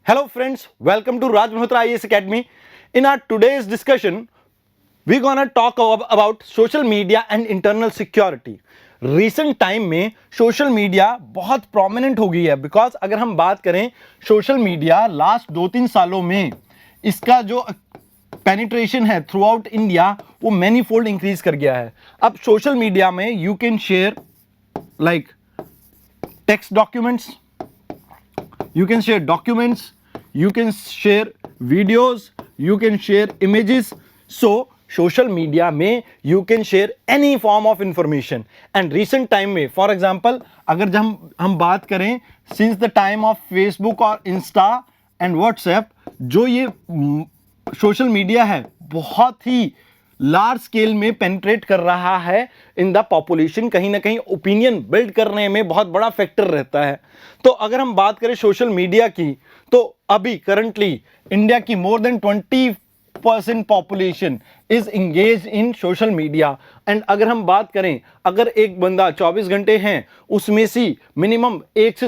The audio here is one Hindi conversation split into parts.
Hello friends, welcome to Raj Malhotra IAS Academy. In our today's discussion, we're gonna talk about social media and internal security. Recent time में सोशल मीडिया बहुत प्रोमिनेंट हो गई है बिकॉज अगर हम बात करें सोशल मीडिया लास्ट 2-3 सालों में इसका जो पेनिट्रेशन है थ्रू आउट इंडिया वो मैनी फोल्ड इंक्रीज कर गया है. अब सोशल मीडिया में you can share like text documents, you can share documents, you can share videos, you can share images. So social media में you can share any form of information. And recent time में for example अगर जब हम बात करें since the time of Facebook और Insta and WhatsApp, जो ये सोशल मीडिया है बहुत ही लार्ज स्केल में पेनिट्रेट कर रहा है इन द पॉपुलेशन. कहीं ना कहीं ओपिनियन बिल्ड करने में बहुत बड़ा फैक्टर रहता है. तो अगर हम बात करें सोशल मीडिया की तो अभी करंटली इंडिया की more than 20% population is engage in social media. And अगर हम बात करें अगर एक बंदा 24 घंटे हैं उसमें से मिनिमम 1 से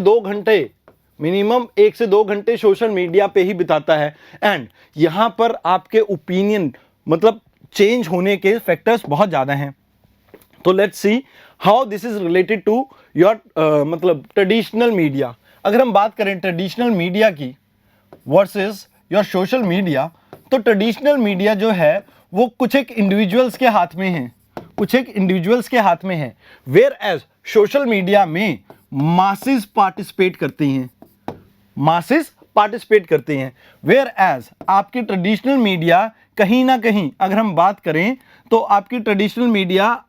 2 घंटे सोशल मीडिया पे ही बिताता है. एंड यहां पर आपके ओपिनियन मतलब चेंज होने के फैक्टर्स बहुत ज़्यादा हैं. तो let's see how this is related to your मतलब ट्रेडिशनल मीडिया. अगर हम बात करें ट्रेडिशनल मीडिया की वर्सेस योर सोशल मीडिया, तो ट्रेडिशनल मीडिया जो है वो कुछ एक इंडिविजुअल्स के हाथ में है, वेयर एज सोशल मीडिया में मासेस पार्टिसिपेट करते हैं, वेयर एज आपकी ट्रेडिशनल मीडिया कहीं ना कहीं अगर हम बात करें तो आपकी traditional media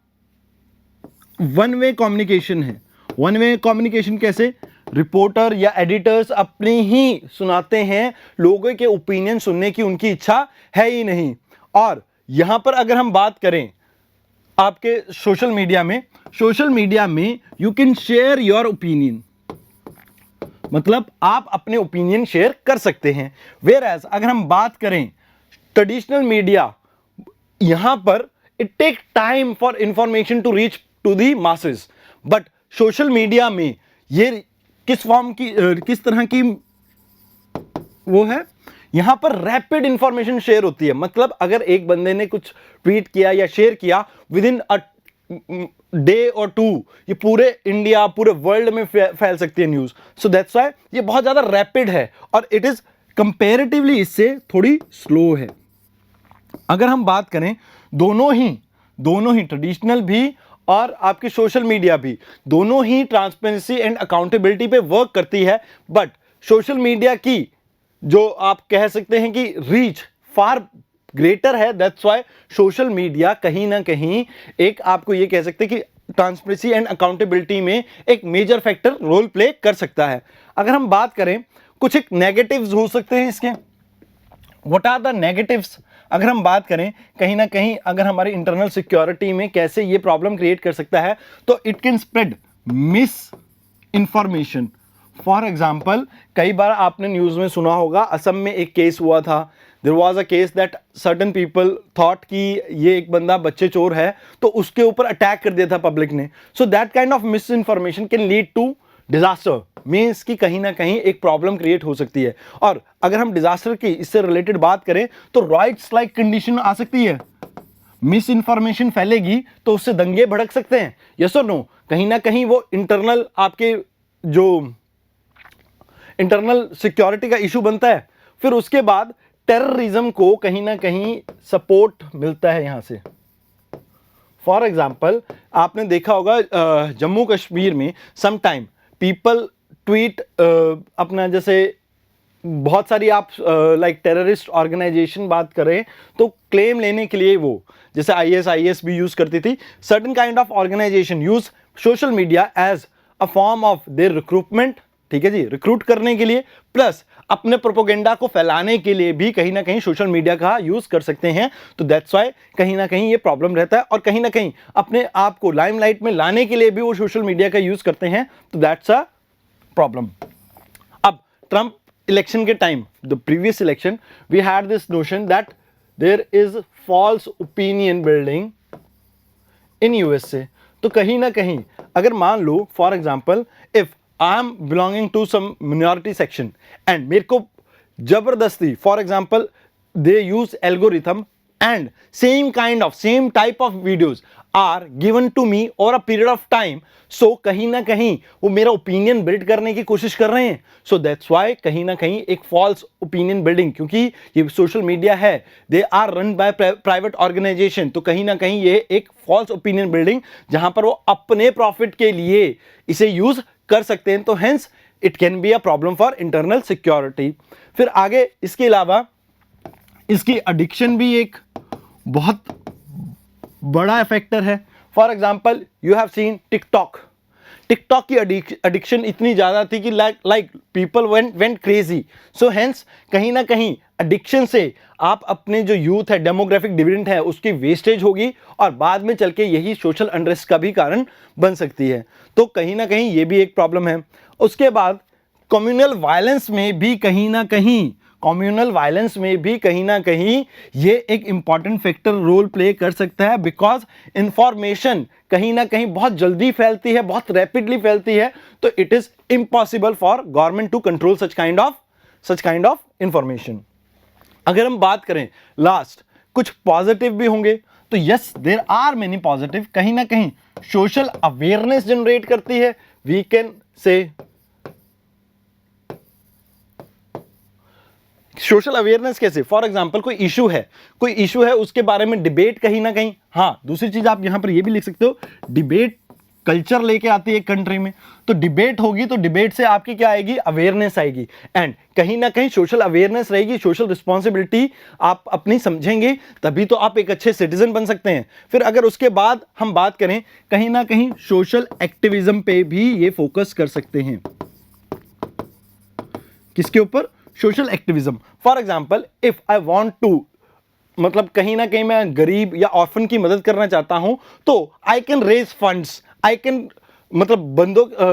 one way communication है. वन वे कम्युनिकेशन कैसे? रिपोर्टर या एडिटर्स अपने ही सुनाते हैं, लोगों के ओपिनियन सुनने की उनकी इच्छा है ही नहीं. और यहां पर अगर हम बात करें आपके सोशल मीडिया में you can share your opinion, मतलब आप अपने ओपिनियन शेयर कर सकते हैं. वेयर एज अगर हम बात करें ट्रेडिशनल मीडिया, यहां पर it take time for information to reach to the masses. But social media में ये किस तरह की वो है, यहां पर रैपिड इंफॉर्मेशन शेयर होती है. मतलब अगर एक बंदे ने कुछ ट्वीट किया या शेयर किया विद इन अ डे और 2 ये पूरे इंडिया पूरे वर्ल्ड में फैल सकती है न्यूज. सो दैट्स व्हाई ये बहुत ज्यादा रैपिड है और इट इज कंपैरेटिवली इससे थोड़ी स्लो है. अगर हम बात करें दोनों ही ट्रेडिशनल भी और आपकी सोशल मीडिया भी दोनों ही ट्रांसपेरेंसी एंड अकाउंटेबिलिटी पे वर्क करती है. बट सोशल मीडिया की जो आप कह सकते हैं कि रीच फार ग्रेटर है. दैट्स व्हाई सोशल मीडिया कहीं ना कहीं एक आपको ये कह सकते हैं कि ट्रांसपेरेंसी एंड अकाउंटेबिलिटी में एक मेजर फैक्टर रोल प्ले कर सकता है. अगर हम बात करें कुछ एक नेगेटिव्स हो सकते हैं इसके. What are the negatives? अगर हम बात करें कहीं ना कहीं अगर हमारी इंटरनल सिक्योरिटी में कैसे ये प्रॉब्लम क्रिएट कर सकता है, तो it can spread miss information. For example कई बार आपने न्यूज में सुना होगा असम में एक केस हुआ था. There was a case that certain people thought कि ये एक बंदा बच्चे चोर है तो उसके ऊपर अटैक कर दिया था पब्लिक ने. So that kind of misinformation can lead to disaster. Means कि कहीं ना कहीं एक प्रॉब्लम क्रिएट हो सकती है. और अगर हम डिजास्टर की इससे रिलेटेड बात करें तो राइट्स लाइक कंडीशन आ सकती है. मिस इंफॉर्मेशन फैलेगी तो उससे दंगे भड़क सकते हैं. यस और नो? कहीं ना कहीं वो इंटरनल आपके जो इंटरनल सिक्योरिटी का इशू बनता है. फिर उसके बाद टेररिज्म को कहीं ना कहीं सपोर्ट मिलता है यहां से. फॉर एग्जाम्पल आपने देखा होगा जम्मू कश्मीर में समटाइम पीपल ट्वीट अपना जैसे बहुत सारी आप लाइक टेररिस्ट ऑर्गेनाइजेशन बात करें तो क्लेम लेने के लिए वो जैसे आईएस भी यूज करती थी. Certain kind of organization use social media as a form of their recruitment. ठीक है जी, रिक्रूट करने के लिए प्लस अपने प्रोपोगेंडा को फैलाने के लिए भी कहीं ना कहीं सोशल मीडिया का यूज कर सकते हैं. तो दैट्स व्हाई कहीं ना कहीं ये प्रॉब्लम रहता है और कहीं ना कहीं अपने आप को लाइमलाइट में लाने के लिए भी वो सोशल मीडिया का यूज करते हैं. तो दैट्स अ प्रॉब्लम. अब ट्रंप इलेक्शन के time the previous election we had this notion that there is false opinion building in USA. तो कहीं ना कहीं अगर मान लो for example if I am belonging to some minority section and मेरे को जबरदस्ती, for example they use algorithm and same type of videos are given to me over a period of time, so कहीं ना कहीं वो मेरा ओपिनियन बिल्ड करने की कोशिश कर रहे हैं. सो दैट्स वाई कहीं ना कहीं एक फॉल्स ओपिनियन बिल्डिंग, क्योंकि ये सोशल मीडिया है, they are run by private organization, तो कहीं ना कहीं ये एक फॉल्स ओपिनियन बिल्डिंग जहां पर वो अपने प्रॉफिट के लिए इसे यूज कर सकते हैं. तो hence it can be a problem for internal security. फिर आगे इसके अलावा इसकी एडिक्शन भी एक बहुत बड़ा फैक्टर है. For example you have seen TikTok की एडिक्शन इतनी ज़्यादा थी कि like people went crazy. So hence कहीं ना कहीं एडिक्शन से आप अपने जो यूथ है, डेमोग्राफिक डिविडेंड है, उसकी वेस्टेज होगी और बाद में चल के यही सोशल अनरेस्ट का भी कारण बन सकती है. तो कहीं ना कहीं ये भी एक प्रॉब्लम है. उसके बाद कम्युनल वायलेंस में भी कहीं ना कहीं ये एक इंपॉर्टेंट फैक्टर रोल प्ले कर सकता है, बिकॉज इंफॉर्मेशन कहीं ना कहीं बहुत जल्दी फैलती है, बहुत रैपिडली फैलती है. तो it is impossible for government to control such kind of information. अगर हम बात करें लास्ट, कुछ पॉजिटिव भी होंगे, तो yes there are many positive. कहीं ना कहीं सोशल अवेयरनेस जनरेट करती है. We can say social awareness कैसे, फॉर एग्जाम्पल कोई इशू है उसके बारे में डिबेट कहीं ना कहीं. हाँ, दूसरी चीज आप यहां पर ये भी लिख सकते हो, डिबेट कल्चर लेके आती है एक कंट्री में. तो डिबेट होगी तो डिबेट से आपकी क्या आएगी, अवेयरनेस आएगी. एंड कहीं ना कहीं सोशल अवेयरनेस रहेगी, सोशल रिस्पॉन्सिबिलिटी आप अपनी समझेंगे, तभी तो आप एक अच्छे सिटीजन बन सकते हैं. फिर अगर उसके बाद हम बात करें, कहीं ना कहीं सोशल एक्टिविज्म पे भी ये फोकस कर सकते हैं. किसके ऊपर, social activism. For example if I want to, मतलब कहीं ना कहीं मैं गरीब या ऑर्फन की मदद करना चाहता हूं, तो I can raise funds, I can मतलब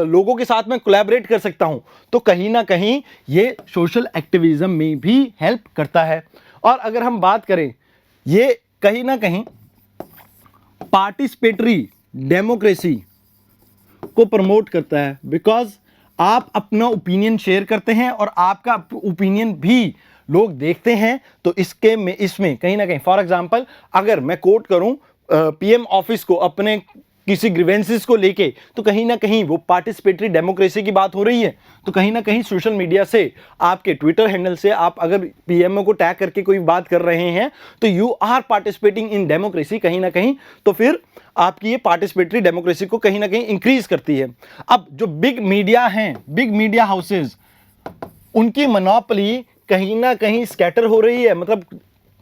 लोगों के साथ में कोलैबोरेट कर सकता हूं. तो कहीं ना कहीं ये सोशल एक्टिविज्म में भी हेल्प करता है. और अगर हम बात करें, ये कहीं ना कहीं पार्टिसिपेटरी डेमोक्रेसी को प्रमोट करता है, बिकॉज आप अपना ओपिनियन शेयर करते हैं और आपका ओपिनियन भी लोग देखते हैं. तो इसमें कहीं ना कहीं, फॉर एग्जांपल अगर मैं कोट करूं पीएम ऑफिस को अपने किसी ग्रीवेंसेस को लेके, तो कहीं ना कहीं वो पार्टिसिपेटरी डेमोक्रेसी की बात हो रही है. तो कहीं ना कहीं सोशल मीडिया से, आपके ट्विटर हैंडल से आप अगर पीएमओ को टैग करके कोई बात कर रहे हैं, तो you are participating in democracy कहीं ना कहीं. तो फिर आपकी ये पार्टिसिपेटरी डेमोक्रेसी को कहीं ना कहीं इंक्रीज करती है. अब जो बिग मीडिया हैं, बिग मीडिया हाउसेज, उनकी मोनोपोली कहीं ना कहीं स्कैटर हो रही है, मतलब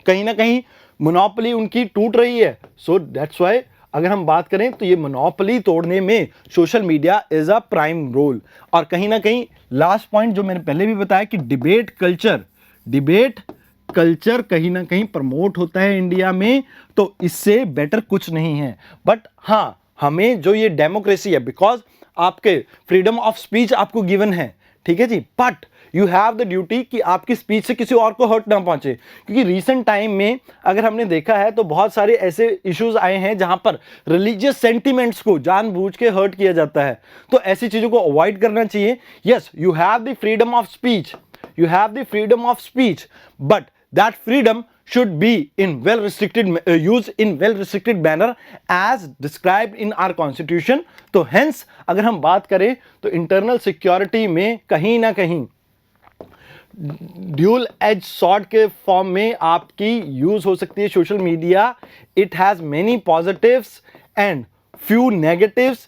कहीं ना कहीं मोनोपोली उनकी टूट रही है. सो दैट्स वाई अगर हम बात करें तो ये मोनोपोली तोड़ने में social media is a prime role. और कहीं ना कहीं लास्ट पॉइंट जो मैंने पहले भी बताया कि डिबेट कल्चर कहीं ना कहीं प्रमोट होता है इंडिया में, तो इससे बेटर कुछ नहीं है. बट हाँ, हमें जो ये डेमोक्रेसी है, बिकॉज आपके फ्रीडम ऑफ स्पीच आपको गिवन है, ठीक है जी, but you have the duty कि आपकी स्पीच से किसी और को हर्ट ना पहुंचे. क्योंकि रीसेंट टाइम में अगर हमने देखा है तो बहुत सारे ऐसे इश्यूज आए हैं जहां पर रिलीजियस सेंटिमेंट्स को जानबूझ के हर्ट किया जाता है. तो ऐसी चीजों को अवॉइड करना चाहिए. Yes, you have the freedom of speech, but that freedom should be in used in well restricted manner as described in our constitution. तो hence अगर हम बात करें तो इंटरनल सिक्योरिटी में कहीं ना कहीं ड्यूल एज सॉर्ड के फॉर्म में आपकी यूज हो सकती है social media. It has many positives and few negatives.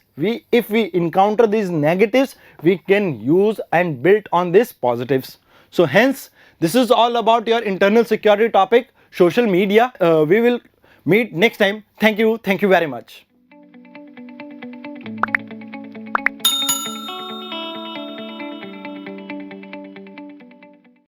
If we encounter these negatives, we can use and build on these positives. So hence this is all about your internal security topic, social media. We will meet next time. Thank you very much.